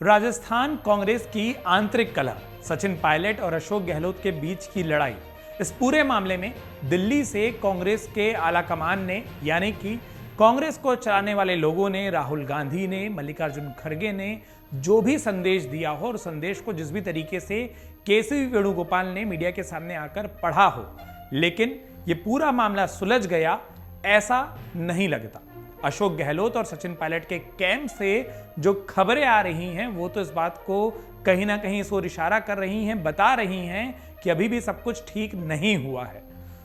राजस्थान कांग्रेस की आंतरिक कलह, सचिन पायलट और अशोक गहलोत के बीच की लड़ाई। इस पूरे मामले में दिल्ली से कांग्रेस के आला कमान ने, यानी कि कांग्रेस को चलाने वाले लोगों ने, राहुल गांधी ने, मल्लिकार्जुन खड़गे ने जो भी संदेश दिया हो और संदेश को जिस भी तरीके से केसी वेणुगोपाल ने मीडिया के सामने आकर पढ़ा हो, लेकिन ये पूरा मामला सुलझ गया ऐसा नहीं लगता। अशोक गहलोत और सचिन पायलट के कैंप से जो खबरें आ रही हैं वो तो इस बात को कहीं ना कहीं इस ओर इशारा कर रही हैं, बता रही हैं कि अभी भी सब कुछ ठीक नहीं हुआ है।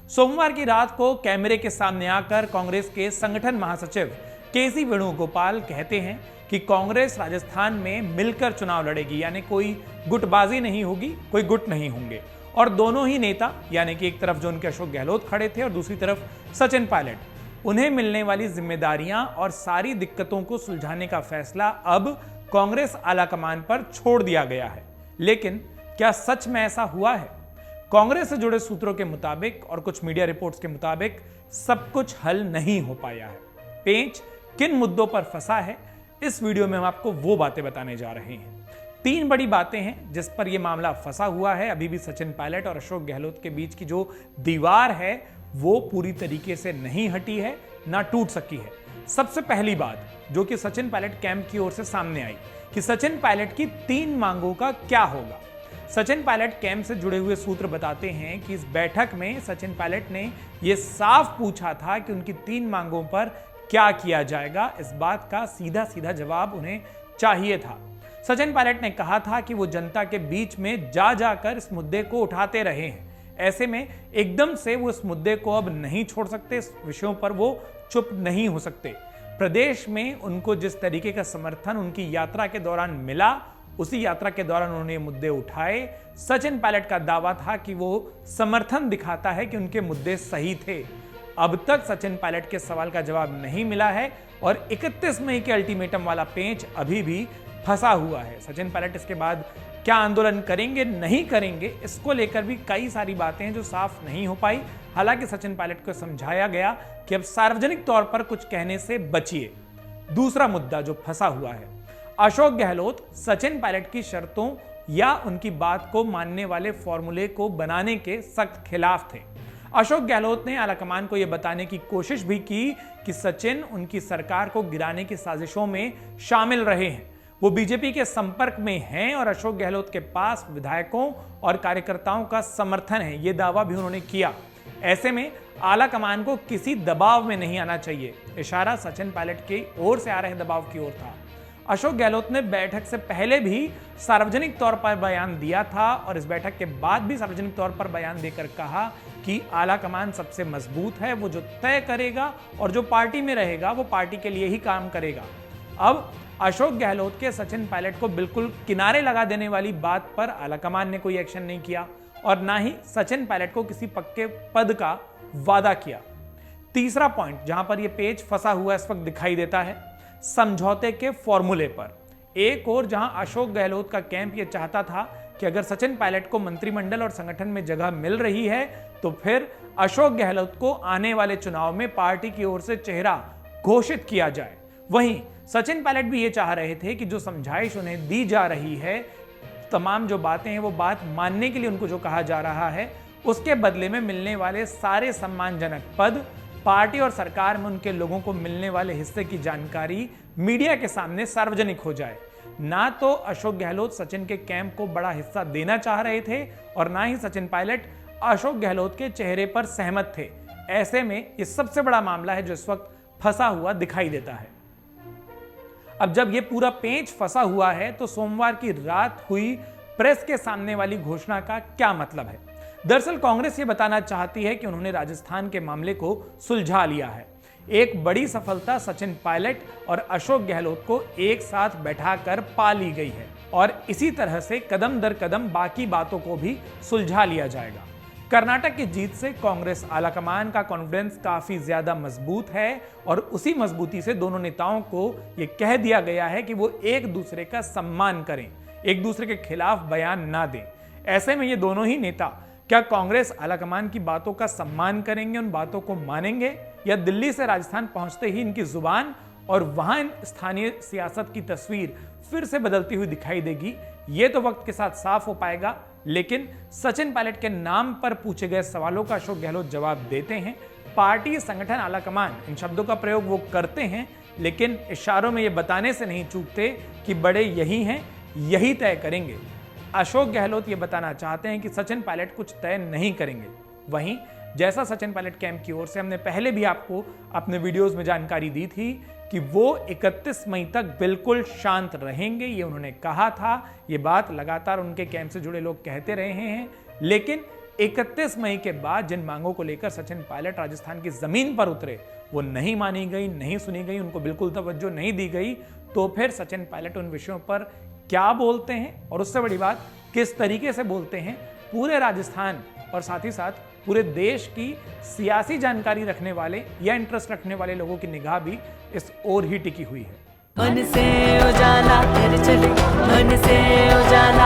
सोमवार की रात को कैमरे के सामने आकर कांग्रेस के संगठन महासचिव केसी वेणुगोपाल कहते हैं कि कांग्रेस राजस्थान में मिलकर चुनाव लड़ेगी, यानी कोई गुटबाजी नहीं होगी, कोई गुट नहीं होंगे। और दोनों ही नेता, यानी कि एक तरफ जो उनके अशोक गहलोत खड़े थे और दूसरी तरफ सचिन पायलट, उन्हें मिलने वाली जिम्मेदारियां और सारी दिक्कतों को सुलझाने का फैसला अब कांग्रेस आलाकमान पर छोड़ दिया गया है। लेकिन क्या सच में ऐसा हुआ है? कांग्रेस से जुड़े सूत्रों के मुताबिक और कुछ मीडिया रिपोर्ट्स के मुताबिक सब कुछ हल नहीं हो पाया है। पेंच किन मुद्दों पर फंसा है, इस वीडियो में हम आपको वो बातें बताने जा रहे हैं। 3 बड़ी बातें हैं जिस पर यह मामला फंसा हुआ है। अभी भी सचिन पायलट और अशोक गहलोत के बीच की जो दीवार है वो पूरी तरीके से नहीं हटी है, ना टूट सकी है। सबसे पहली बात जो कि सचिन पायलट कैंप की ओर से सामने आई कि सचिन पायलट की 3 मांगों का क्या होगा। सचिन पायलट कैंप से जुड़े हुए सूत्र बताते हैं कि इस बैठक में सचिन पायलट ने यह साफ पूछा था कि उनकी 3 मांगों पर क्या किया जाएगा। इस बात का सीधा सीधा जवाब उन्हें चाहिए था। सचिन पायलट ने कहा था कि वो जनता के बीच में जा जाकर इस मुद्दे को उठाते रहे हैं, ऐसे में एकदम से वो इस मुद्दे को अब नहीं छोड़ सकते, इस विषयों पर वो चुप नहीं हो सकते। प्रदेश में उनको जिस तरीके का समर्थन उनकी यात्रा के दौरान मिला, उसी यात्रा के दौरान उन्होंने मुद्दे उठाए। सचिन पायलट का दावा था कि वो समर्थन दिखाता है कि उनके मुद्दे सही थे। अब तक सचिन पायलट के सवाल का जवाब नहीं मिला है और 31 मई के अल्टीमेटम वाला पेंच अभी भी फंसा हुआ है। सचिन पायलट इसके बाद क्या आंदोलन करेंगे, नहीं करेंगे, इसको लेकर भी कई सारी बातें हैं जो साफ नहीं हो पाई। हालांकि सचिन पायलट को समझाया गया कि अब सार्वजनिक तौर पर कुछ कहने से बचिए। दूसरा मुद्दा जो फंसा हुआ है, अशोक गहलोत सचिन पायलट की शर्तों या उनकी बात को मानने वाले फॉर्मूले को बनाने के सख्त खिलाफ थे। अशोक गहलोत ने आलाकमान को यह बताने की कोशिश भी की कि सचिन उनकी सरकार को गिराने की साजिशों में शामिल रहे हैं, वो बीजेपी के संपर्क में हैं और अशोक गहलोत के पास विधायकों और कार्यकर्ताओं का समर्थन है, ये दावा भी उन्होंने किया। ऐसे में आला कमान को किसी दबाव में नहीं आना चाहिए। इशारा सचिन पायलट की ओर से आ रहे दबाव की ओर था। अशोक गहलोत ने बैठक से पहले भी सार्वजनिक तौर पर बयान दिया था और इस बैठक के बाद भी सार्वजनिक तौर पर बयान देकर कहा कि आला कमान सबसे मजबूत है, वो जो तय करेगा और जो पार्टी में रहेगा वो पार्टी के लिए ही काम करेगा। अब अशोक गहलोत के सचिन पायलट को बिल्कुल किनारे लगा देने वाली बात पर आलाकमान ने कोई एक्शन नहीं किया और ना ही सचिन पायलट को किसी पक्के पद का वादा किया। तीसरा पॉइंट जहां पर यह पेच फंसा हुआ इस वक्त दिखाई देता है, समझौते के फॉर्मूले पर। एक और जहां अशोक गहलोत का कैंप यह चाहता था कि अगर सचिन पायलट को मंत्रिमंडल और संगठन में जगह मिल रही है तो फिर अशोक गहलोत को आने वाले चुनाव में पार्टी की ओर से चेहरा घोषित किया जाए। वहीं सचिन पायलट भी ये चाह रहे थे कि जो समझाइश उन्हें दी जा रही है, तमाम जो बातें हैं वो बात मानने के लिए उनको जो कहा जा रहा है, उसके बदले में मिलने वाले सारे सम्मानजनक पद, पार्टी और सरकार में उनके लोगों को मिलने वाले हिस्से की जानकारी मीडिया के सामने सार्वजनिक हो जाए। ना तो अशोक गहलोत सचिन के कैंप को बड़ा हिस्सा देना चाह रहे थे और ना ही सचिन पायलट अशोक गहलोत के चेहरे पर सहमत थे। ऐसे में यह सबसे बड़ा मामला है जो इस वक्त फंसा हुआ दिखाई देता है। अब जब यह पूरा पेंच फंसा हुआ है तो सोमवार की रात हुई प्रेस के सामने वाली घोषणा का क्या मतलब है? दरअसल कांग्रेस ये बताना चाहती है कि उन्होंने राजस्थान के मामले को सुलझा लिया है। एक बड़ी सफलता सचिन पायलट और अशोक गहलोत को एक साथ बैठाकर पा ली गई है और इसी तरह से कदम दर कदम बाकी बातों को भी सुलझा लिया जाएगा। कर्नाटक की जीत से कांग्रेस आलाकमान का कॉन्फिडेंस काफी ज्यादा मजबूत है और उसी मजबूती से दोनों नेताओं को यह कह दिया गया है कि वो एक दूसरे का सम्मान करें, एक दूसरे के खिलाफ बयान ना दें। ऐसे में ये दोनों ही नेता क्या कांग्रेस आलाकमान की बातों का सम्मान करेंगे, उन बातों को मानेंगे, या दिल्ली से राजस्थान पहुंचते ही इनकी जुबान और वहां स्थानीय सियासत की तस्वीर फिर से बदलती हुई दिखाई देगी, ये तो वक्त के साथ साफ हो पाएगा। लेकिन सचिन पायलट के नाम पर पूछे गए सवालों का अशोक गहलोत जवाब देते हैं। पार्टी, संगठन, आलाकमान, इन शब्दों का प्रयोग वो करते हैं, लेकिन इशारों में ये बताने से नहीं चूकते कि बड़े यही हैं, यही तय करेंगे। अशोक गहलोत ये बताना चाहते हैं कि सचिन पायलट कुछ तय नहीं करेंगे। वहीं जैसा सचिन पायलट कैंप की ओर से हमने पहले भी आपको अपने वीडियोस में जानकारी दी थी कि वो 31 मई तक बिल्कुल शांत रहेंगे, ये उन्होंने कहा था। ये बात लगातार उनके कैंप से जुड़े लोग कहते रहे हैं। लेकिन 31 मई के बाद जिन मांगों को लेकर सचिन पायलट राजस्थान की जमीन पर उतरे, वो नहीं मानी गई, नहीं सुनी गई, उनको बिल्कुल तवज्जो नहीं दी गई। तो फिर सचिन पायलट उन विषयों पर क्या बोलते हैं और उससे बड़ी बात किस तरीके से बोलते हैं, पूरे राजस्थान और साथ ही साथ पूरे देश की सियासी जानकारी रखने वाले या इंटरेस्ट रखने वाले लोगों की निगाह भी इस ओर ही टिकी हुई है। मन से उजाला कर चले, मन से उजाला